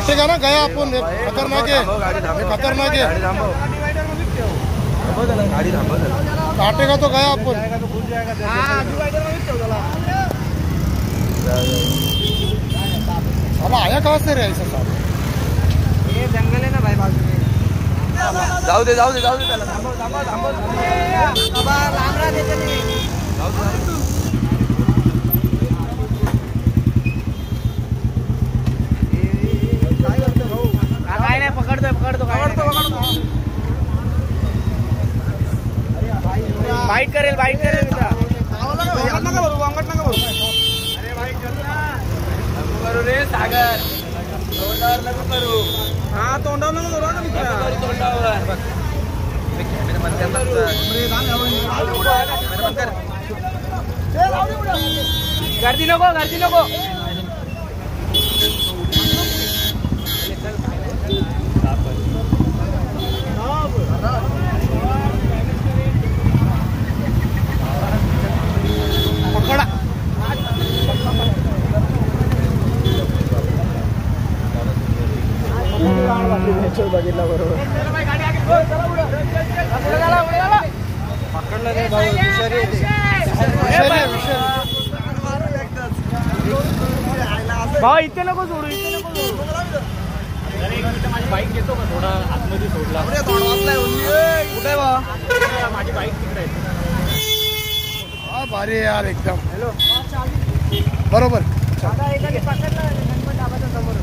काटेगा ना गया आपण खतरनाक आहे खतरनाक आहे काटेगा तो गया अपन अब आया कहाँ से रहे ऐसा साहब ये जंगल है ना भाई बाजू में जाऊ दे त्याला बाबा लांबरा देते नाही काय नाही पकडतो बाईट करेल वांगट नका भरू अरे भाई चल ना करू रे सागर तोंडावर नको करू हा तोंडावर नको करू ना मित्रा तोंडावर गर्दी नको पकडा बघितला बरोबर पकडलं नाही भाऊ भाऊ इथे नको सोडू माझी बाईक घेतो का थोडा आतमध्ये सोडला कुठे बा माझी बाईक तिकडे आहे भारी यार एकदम बरोबर पकडला गणपत डाबाच्या समोर